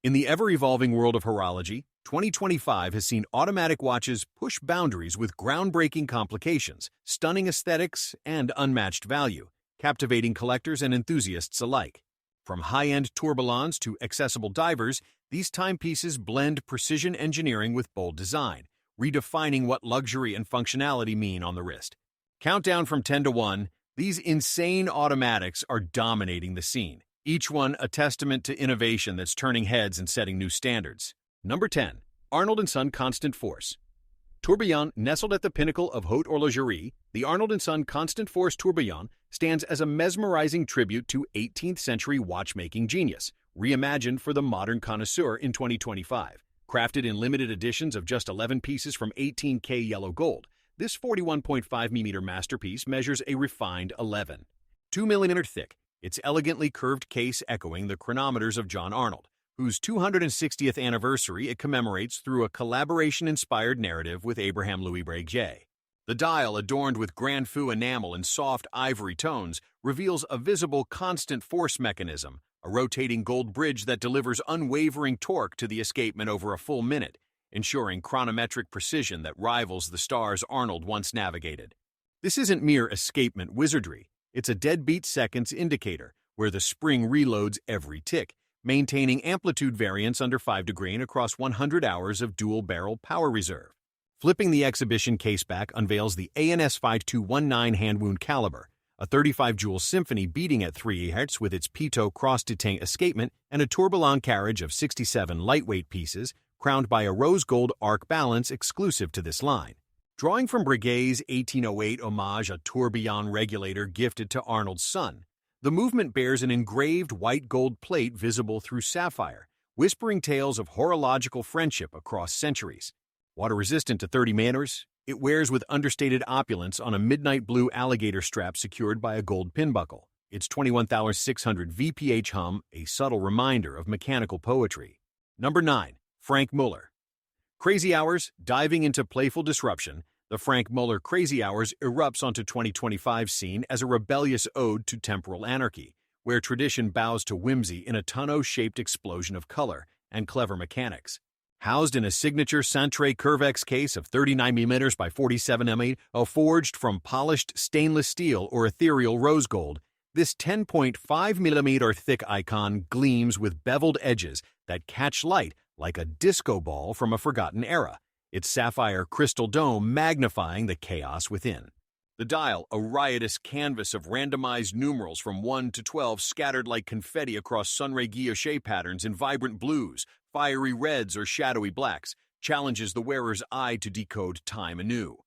In the ever-evolving world of horology, 2025 has seen automatic watches push boundaries with groundbreaking complications, stunning aesthetics, and unmatched value, captivating collectors and enthusiasts alike. From high-end tourbillons to accessible divers, these timepieces blend precision engineering with bold design, redefining what luxury and functionality mean on the wrist. Countdown from 10 to 1, these insane automatics are dominating the scene, each one a testament to innovation that's turning heads and setting new standards. Number 10. Arnold Son Constant Force. Tourbillon, nestled at the pinnacle of haute horlogerie, the Arnold Son Constant Force Tourbillon stands as a mesmerizing tribute to 18th-century watchmaking genius, reimagined for the modern connoisseur in 2025. Crafted in limited editions of just 11 pieces from 18K yellow gold, this 41.5mm masterpiece measures a refined 11.2 mm thick, its elegantly curved case echoing the chronometers of John Arnold, whose 260th anniversary it commemorates through a collaboration-inspired narrative with Abraham Louis Breguet. The dial, adorned with Grand Fou enamel and soft ivory tones, reveals a visible constant force mechanism, a rotating gold bridge that delivers unwavering torque to the escapement over a full minute, ensuring chronometric precision that rivals the stars Arnold once navigated. This isn't mere escapement wizardry, it's a deadbeat seconds indicator, where the spring reloads every tick, maintaining amplitude variance under 5 degrees across 100 hours of dual-barrel power reserve. Flipping the exhibition caseback unveils the ANS 5219 hand-wound caliber, a 35-jewel symphony beating at 3 Hz with its Pitot cross-detain escapement and a tourbillon carriage of 67 lightweight pieces, crowned by a rose-gold arc balance exclusive to this line. Drawing from Breguet's 1808 homage a tourbillon regulator gifted to Arnold Son, the movement bears an engraved white gold plate visible through sapphire, whispering tales of horological friendship across centuries. Water-resistant to 30 meters, it wears with understated opulence on a midnight blue alligator strap secured by a gold pin buckle. Its 21,600 VPH hum, a subtle reminder of mechanical poetry. Number 9. Franck Muller. Crazy Hours, diving into playful disruption, the Franck Muller Crazy Hours erupts onto 2025's scene as a rebellious ode to temporal anarchy, where tradition bows to whimsy in a tonneau-shaped explosion of color and clever mechanics. Housed in a signature Centre Curvex case of 39mm by 47mm, forged from polished stainless steel or ethereal rose gold, this 10.5mm thick icon gleams with beveled edges that catch light like a disco ball from a forgotten era, its sapphire crystal dome magnifying the chaos within. The dial, a riotous canvas of randomized numerals from 1 to 12 scattered like confetti across sunray guilloche patterns in vibrant blues, fiery reds, or shadowy blacks, challenges the wearer's eye to decode time anew.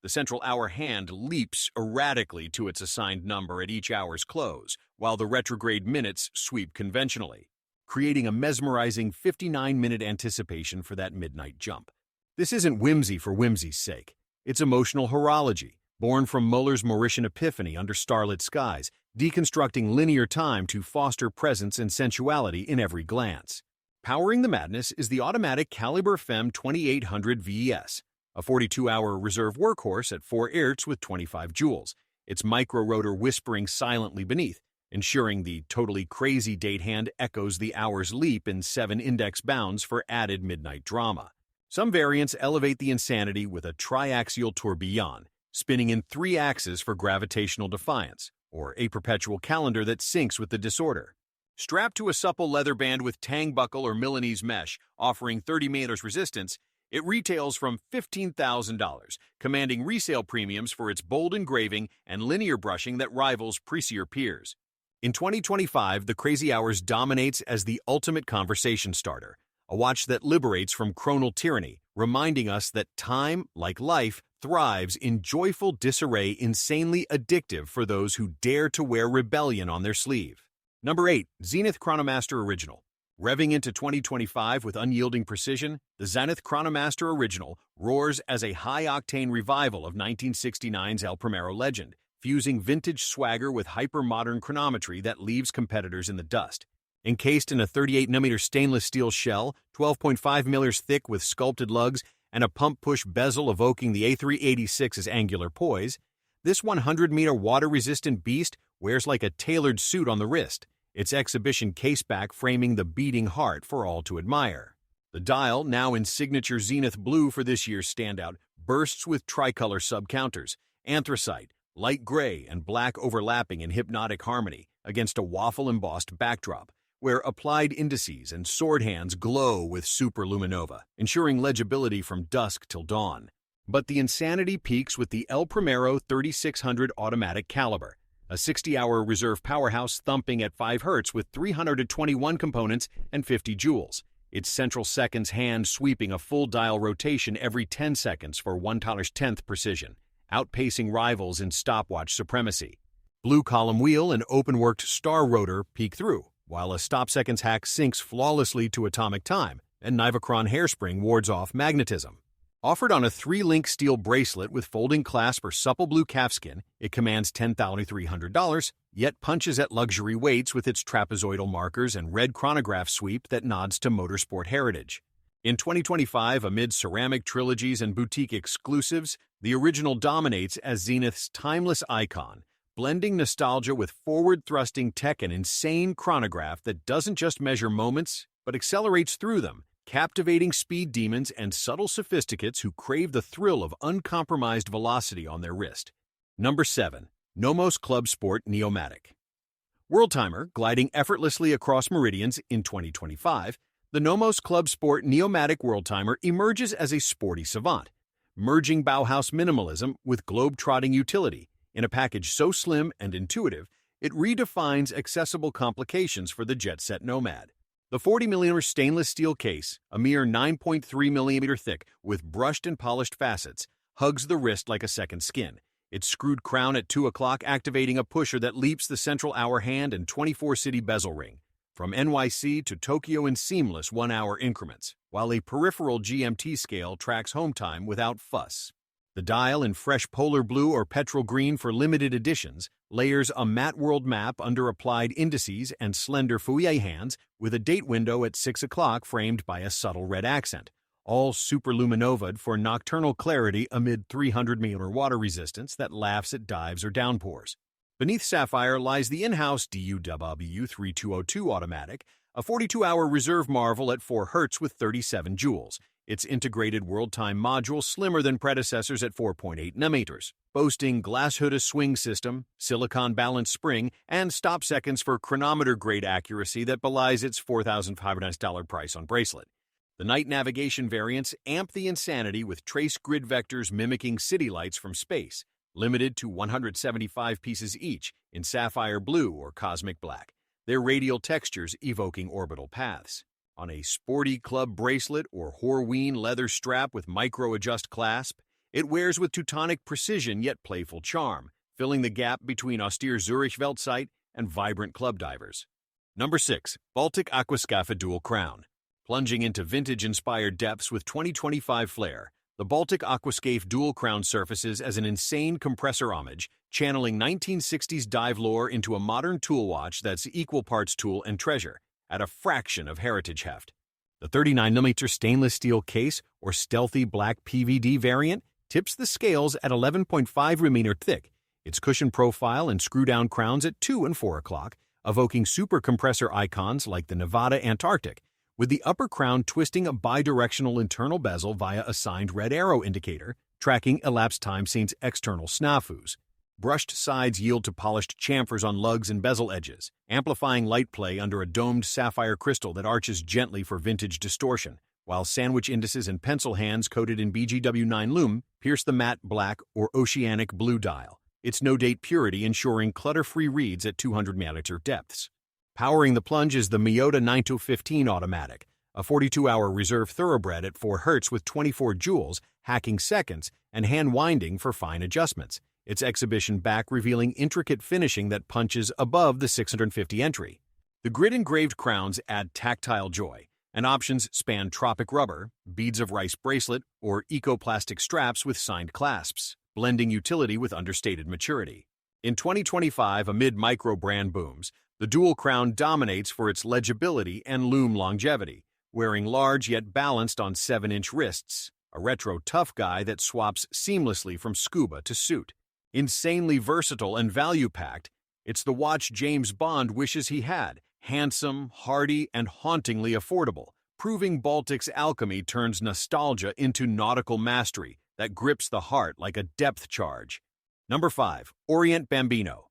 The central hour hand leaps erratically to its assigned number at each hour's close, while the retrograde minutes sweep conventionally, creating a mesmerizing 59-minute anticipation for that midnight jump. This isn't whimsy for whimsy's sake. It's emotional horology, born from Muller's Mauritian epiphany under starlit skies, deconstructing linear time to foster presence and sensuality in every glance. Powering the madness is the automatic Caliber Femme 2800 VES, a 42-hour reserve workhorse at 4 Hz with 25 joules, its micro-rotor whispering silently beneath, ensuring the totally crazy date hand echoes the hour's leap in 7 index bounds for added midnight drama. Some variants elevate the insanity with a triaxial tourbillon, spinning in 3 axes for gravitational defiance, or a perpetual calendar that syncs with the disorder. Strapped to a supple leather band with tang buckle or Milanese mesh, offering 30 meters resistance, it retails from $15,000, commanding resale premiums for its bold engraving and linear brushing that rivals pricier peers. In 2025, the Crazy Hours dominates as the ultimate conversation starter, a watch that liberates from chronal tyranny, reminding us that time, like life, thrives in joyful disarray, insanely addictive for those who dare to wear rebellion on their sleeve. Number 8. Zenith Chronomaster Original. Revving into 2025 with unyielding precision, the Zenith Chronomaster Original roars as a high-octane revival of 1969's El Primero legend, fusing vintage swagger with hyper-modern chronometry that leaves competitors in the dust. Encased in a 38mm stainless steel shell, 12.5 mm thick with sculpted lugs, and a pump-push bezel evoking the A386's angular poise, this 100-meter water-resistant beast wears like a tailored suit on the wrist, its exhibition caseback framing the beating heart for all to admire. The dial, now in signature Zenith blue for this year's standout, bursts with tricolor sub-counters, anthracite, light gray, and black overlapping in hypnotic harmony against a waffle-embossed backdrop, where applied indices and sword hands glow with superluminova, ensuring legibility from dusk till dawn. But the insanity peaks with the El Primero 3600 automatic caliber, a 60-hour reserve powerhouse thumping at 5 Hz with 321 components and 50 joules. Its central seconds hand sweeping a full dial rotation every 10 seconds for 1/10th precision, outpacing rivals in stopwatch supremacy. Blue column wheel and open-worked star rotor peek through, while a stop-seconds hack syncs flawlessly to atomic time, and Nivacron hairspring wards off magnetism. Offered on a 3-link steel bracelet with folding clasp or supple blue calfskin, it commands $10,300, yet punches at luxury weights with its trapezoidal markers and red chronograph sweep that nods to motorsport heritage. In 2025, amid ceramic trilogies and boutique exclusives, the original dominates as Zenith's timeless icon, blending nostalgia with forward-thrusting tech and insane chronograph that doesn't just measure moments, but accelerates through them, captivating speed demons and subtle sophisticates who crave the thrill of uncompromised velocity on their wrist. Number 7. Nomos Club Sport Neomatic. Worldtimer, gliding effortlessly across meridians in 2025, the Nomos Club Sport Neomatic Worldtimer emerges as a sporty savant, merging Bauhaus minimalism with globe-trotting utility in a package so slim and intuitive it redefines accessible complications for the jet-set nomad. The 40mm stainless steel case, a mere 9.3mm thick with brushed and polished facets, hugs the wrist like a second skin, its screwed crown at 2 o'clock activating a pusher that leaps the central hour hand and 24-city bezel ring, from NYC to Tokyo in seamless 1-hour increments, while a peripheral GMT scale tracks home time without fuss. The dial, in fresh polar blue or petrol green for limited editions, layers a matte world map under applied indices and slender fouet hands with a date window at 6 o'clock framed by a subtle red accent, all superluminovaed for nocturnal clarity amid 300mm water resistance that laughs at dives or downpours. Beneath Sapphire lies the in-house DUW3202 automatic, a 42-hour reserve marvel at 4 Hz with 37 joules. Its integrated Worldtime module slimmer than predecessors at 4.8 nm, boasting glass hood swing system, silicon balance spring, and stop seconds for chronometer-grade accuracy that belies its $4,500 price on bracelet. The night navigation variants amp the insanity with trace grid vectors mimicking city lights from space, limited to 175 pieces each in sapphire blue or cosmic black, their radial textures evoking orbital paths. On a sporty club bracelet or Horween leather strap with micro-adjust clasp, it wears with Teutonic precision yet playful charm, filling the gap between austere Zurich Weltzeit and vibrant club divers. Number 6. Baltic Aquascaphe Dual Crown. Plunging into vintage-inspired depths with 2025 flair, the Baltic Aquascaphe Dual Crown surfaces as an insane compressor homage, channeling 1960s dive lore into a modern tool watch that's equal parts tool and treasure, at a fraction of heritage heft. The 39mm stainless steel case or stealthy black PVD variant tips the scales at 11.5mm thick, its cushion profile and screw-down crowns at 2 and 4 o'clock, evoking super compressor icons like the Nevada Antarctic, with the upper crown twisting a bidirectional internal bezel via a signed red arrow indicator, tracking elapsed time scene's external snafus. Brushed sides yield to polished chamfers on lugs and bezel edges, amplifying light play under a domed sapphire crystal that arches gently for vintage distortion, while sandwich indices and pencil hands coated in BGW9 lume pierce the matte black or oceanic blue dial, its no-date purity ensuring clutter-free reads at 200mm depths. Powering the plunge is the Miyota 9215 automatic, a 42-hour reserve thoroughbred at 4 Hz with 24 joules, hacking seconds, and hand-winding for fine adjustments, its exhibition back revealing intricate finishing that punches above the 650 entry. The grid-engraved crowns add tactile joy, and options span tropic rubber, beads of rice bracelet, or eco-plastic straps with signed clasps, blending utility with understated maturity. In 2025, amid micro-brand booms, the dual crown dominates for its legibility and lume longevity, wearing large yet balanced on 7-inch wrists, a retro tough guy that swaps seamlessly from scuba to suit. Insanely versatile and value-packed, it's the watch James Bond wishes he had, handsome, hardy, and hauntingly affordable, proving Baltic's alchemy turns nostalgia into nautical mastery that grips the heart like a depth charge. Number 5. Orient Bambino.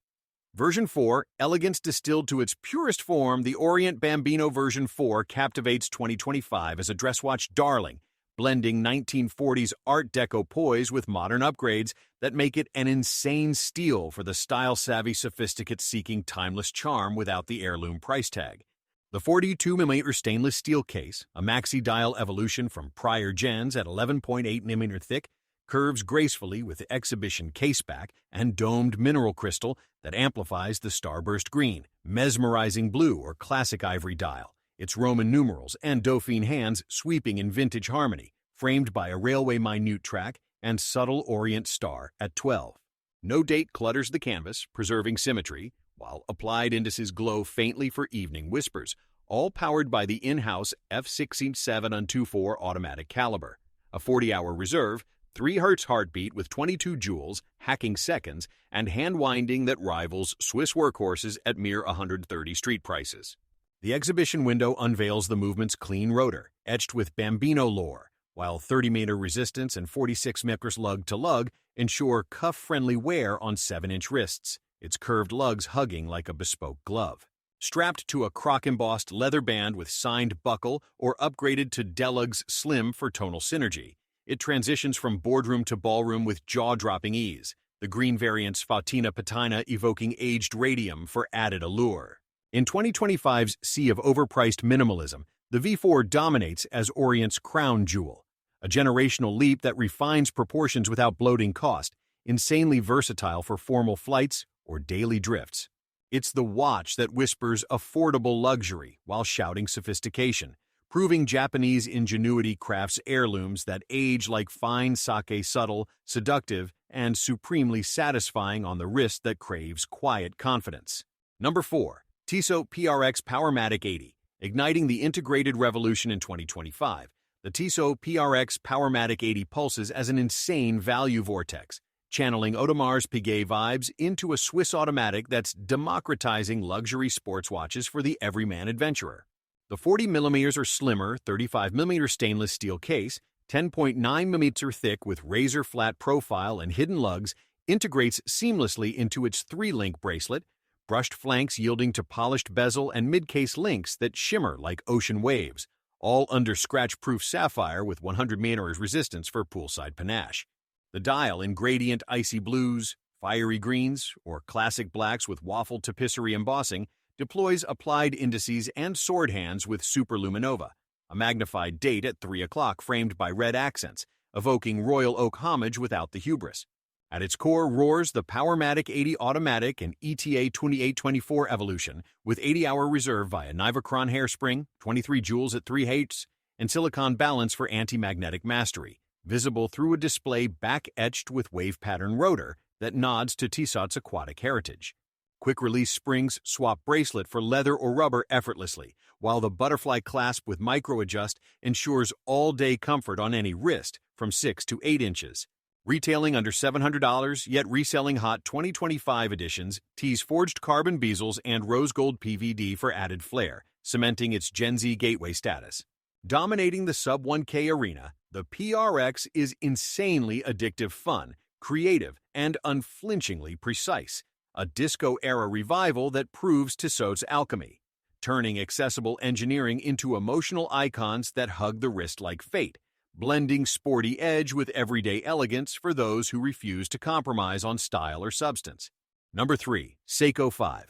Version 4, elegance distilled to its purest form, the Orient Bambino version 4 captivates 2025 as a dress watch darling, blending 1940s Art Deco poise with modern upgrades that make it an insane steal for the style-savvy sophisticate seeking timeless charm without the heirloom price tag. The 42mm stainless steel case, a maxi-dial evolution from prior gens at 11.8mm thick, curves gracefully with the exhibition caseback and domed mineral crystal that amplifies the starburst green, mesmerizing blue or classic ivory dial, its Roman numerals and Dauphine hands sweeping in vintage harmony, framed by a railway minute track and subtle Orient star at 12. No date clutters the canvas, preserving symmetry, while applied indices glow faintly for evening whispers, all powered by the in-house F16724 automatic caliber, a 40-hour reserve, 3 Hz heartbeat with 22 joules, hacking seconds, and hand-winding that rivals Swiss workhorses at mere 130 street prices. The exhibition window unveils the movement's clean rotor, etched with Bambino lore, while 30-meter resistance and 46 micros lug-to-lug ensure cuff-friendly wear on 7-inch wrists, its curved lugs hugging like a bespoke glove. Strapped to a croc-embossed leather band with signed buckle or upgraded to Delug's Slim for tonal synergy, it transitions from boardroom to ballroom with jaw-dropping ease, the green variant's Fatina Patina evoking aged radium for added allure. In 2025's sea of overpriced minimalism, the V4 dominates as Orient's crown jewel, a generational leap that refines proportions without bloating cost, insanely versatile for formal flights or daily drifts. It's the watch that whispers affordable luxury while shouting sophistication, proving Japanese ingenuity crafts heirlooms that age like fine sake, subtle, seductive, and supremely satisfying on the wrist that craves quiet confidence. Number 4. Tissot PRX Powermatic 80. Igniting the integrated revolution in 2025, the Tissot PRX Powermatic 80 pulses as an insane value vortex, channeling Audemars Piguet vibes into a Swiss automatic that's democratizing luxury sports watches for the everyman adventurer. The 40mm or slimmer 35mm stainless steel case, 10.9mm thick with razor-flat profile and hidden lugs, integrates seamlessly into its 3-link bracelet, brushed flanks yielding to polished bezel and mid-case links that shimmer like ocean waves, all under scratch-proof sapphire with 100 meters resistance for poolside panache. The dial in gradient icy blues, fiery greens, or classic blacks with waffle tapisserie embossing deploys applied indices and sword hands with superluminova, a magnified date at 3 o'clock framed by red accents, evoking royal oak homage without the hubris. At its core roars the Powermatic 80 Automatic and ETA 2824 Evolution with 80-hour reserve via Nivacron hairspring, 23 joules at 3 Hz, and silicon balance for anti-magnetic mastery, visible through a display back-etched with wave pattern rotor that nods to Tissot's aquatic heritage. Quick-release springs swap bracelet for leather or rubber effortlessly, while the butterfly clasp with micro-adjust ensures all-day comfort on any wrist from 6 to 8 inches. Retailing under $700, yet reselling hot 2025 editions, tease forged carbon bezels and rose gold PVD for added flair, cementing its Gen Z gateway status. Dominating the sub-1K arena, the PRX is insanely addictive fun, creative, and unflinchingly precise, a disco-era revival that proves Tissot's alchemy, turning accessible engineering into emotional icons that hug the wrist like fate, blending sporty edge with everyday elegance for those who refuse to compromise on style or substance. Number 3. Seiko 5.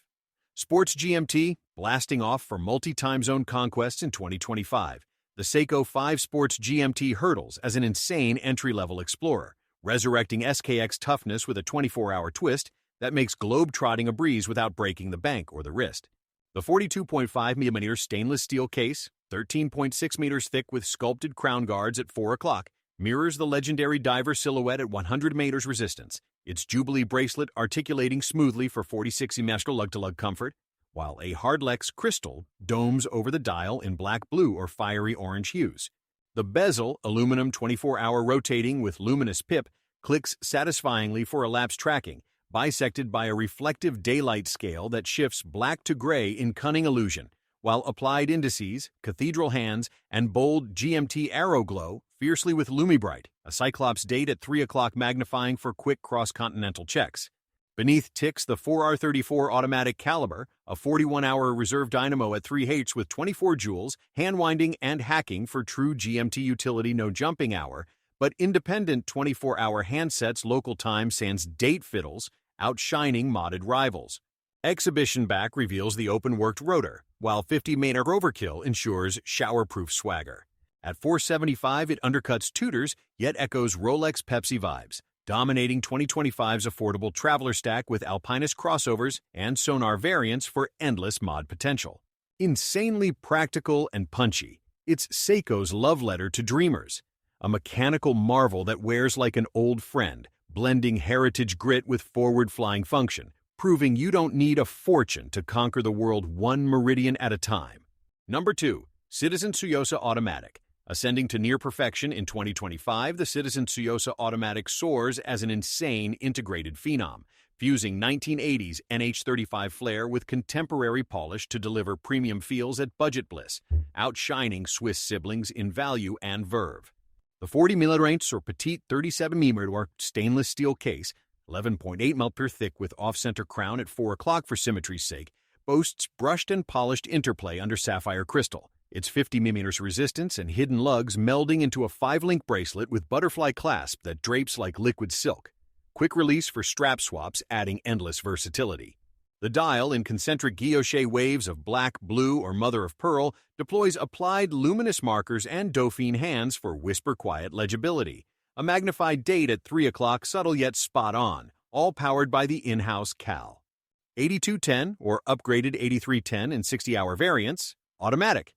Sports GMT, blasting off for multi-time zone conquests in 2025. The Seiko 5 Sports GMT hurdles as an insane entry-level explorer, resurrecting SKX toughness with a 24-hour twist that makes globe-trotting a breeze without breaking the bank or the wrist. The 42.5mm stainless steel case, 13.6 meters thick with sculpted crown guards at 4 o'clock, mirrors the legendary diver silhouette at 100 meters resistance, its Jubilee bracelet articulating smoothly for 46 semestral lug-to-lug comfort, while a Hardlex crystal domes over the dial in black blue or fiery orange hues. The bezel, aluminum 24-hour rotating with luminous pip, clicks satisfyingly for elapsed tracking, bisected by a reflective daylight scale that shifts black to gray in cunning illusion, while applied indices, cathedral hands, and bold GMT arrow glow fiercely with Lumibright, a Cyclops date at 3 o'clock magnifying for quick cross-continental checks. Beneath ticks the 4R34 automatic caliber, a 41-hour reserve dynamo at 3H with 24 joules, hand-winding and hacking for true GMT utility no jumping hour, but independent 24-hour handsets local time sans date fiddles, outshining modded rivals. Exhibition back reveals the open-worked rotor, while 50-meter overkill ensures shower-proof swagger. At $475, it undercuts Tudor's, yet echoes Rolex Pepsi vibes, dominating 2025's affordable traveler stack with Alpinist crossovers and sonar variants for endless mod potential. Insanely practical and punchy, it's Seiko's love letter to dreamers, a mechanical marvel that wears like an old friend, blending heritage grit with forward-flying function, proving you don't need a fortune to conquer the world one meridian at a time. Number 2. Citizen Tsuyosa Automatic. Ascending to near perfection in 2025, the Citizen Tsuyosa Automatic soars as an insane integrated phenom, fusing 1980s NH35 flair with contemporary polish to deliver premium feels at budget bliss, outshining Swiss siblings in value and verve. The 40mm or petite 37mm stainless steel case, 11.8 mm thick with off-center crown at 4 o'clock for symmetry's sake, boasts brushed and polished interplay under sapphire crystal. Its 50mm resistance and hidden lugs melding into a 5-link bracelet with butterfly clasp that drapes like liquid silk. Quick release for strap swaps, adding endless versatility. The dial, in concentric guilloche waves of black, blue, or mother of pearl, deploys applied luminous markers and Dauphine hands for whisper-quiet legibility. A magnified date at 3 o'clock, subtle yet spot-on, all powered by the in-house Cal. 8210 or upgraded 8310 in 60-hour variants, automatic.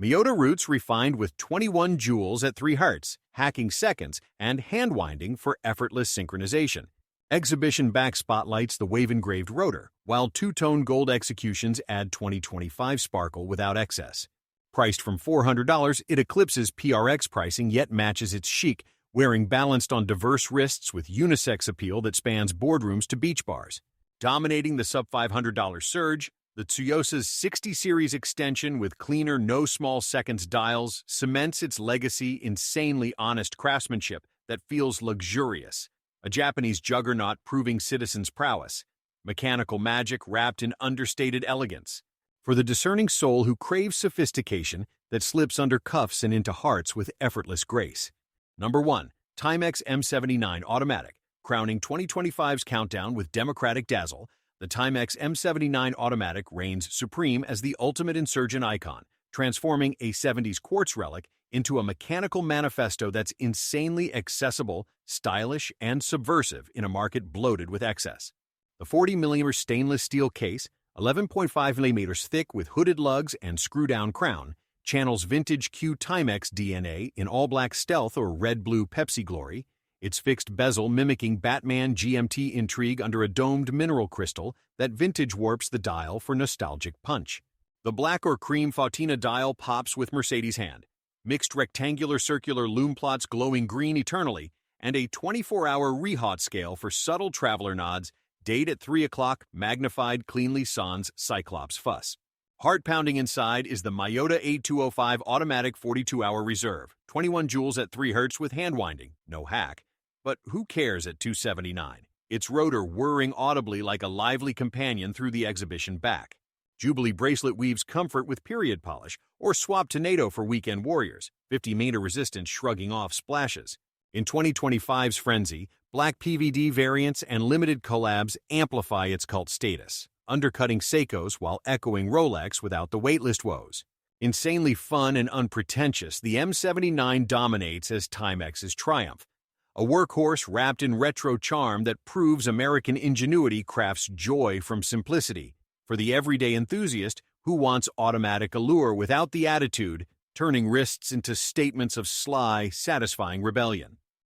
Miyota roots refined with 21 joules at 3 Hz, hacking seconds, and hand-winding for effortless synchronization. Exhibition back spotlights the wave-engraved rotor, while two-tone gold executions add 2025 sparkle without excess. Priced from $400, it eclipses PRX pricing yet matches its chic, wearing balanced on diverse wrists with unisex appeal that spans boardrooms to beach bars. Dominating the sub-$500 surge, the Tsuyosa's 60 series extension with cleaner no small seconds dials cements its legacy insanely honest craftsmanship that feels luxurious, a Japanese juggernaut proving citizens' prowess, mechanical magic wrapped in understated elegance. For the discerning soul who craves sophistication that slips under cuffs and into hearts with effortless grace. Number 1. Timex M79 Automatic. Crowning 2025's countdown with democratic dazzle, the Timex M79 Automatic reigns supreme as the ultimate insurgent icon, transforming a 70s quartz relic into a mechanical manifesto that's insanely accessible, stylish, and subversive in a market bloated with excess. The 40mm stainless steel case, 11.5mm thick with hooded lugs and screw-down crown, channels vintage Q Timex DNA in all-black stealth or red-blue Pepsi glory, its fixed bezel mimicking Batman GMT intrigue under a domed mineral crystal that vintage warps the dial for nostalgic punch. The black or cream Fautina dial pops with Mercedes hand, mixed rectangular circular loom plots glowing green eternally, and a 24-hour rehaut scale for subtle traveler nods, date at 3 o'clock, magnified cleanly sans Cyclops fuss. Heart-pounding inside is the Miyota 8205 automatic 42-hour reserve, 21 joules at 3 Hz with hand-winding, no hack. But who cares at $279? Its rotor whirring audibly like a lively companion through the exhibition back. Jubilee bracelet weaves comfort with period polish, or swap to NATO for weekend warriors, 50-meter resistance shrugging off splashes. In 2025's frenzy, black PVD variants and limited collabs amplify its cult status, undercutting Seiko's while echoing Rolex without the waitlist woes. Insanely fun and unpretentious, the M79 dominates as Timex's triumph. A workhorse wrapped in retro charm that proves American ingenuity crafts joy from simplicity for the everyday enthusiast who wants automatic allure without the attitude, turning wrists into statements of sly, satisfying rebellion.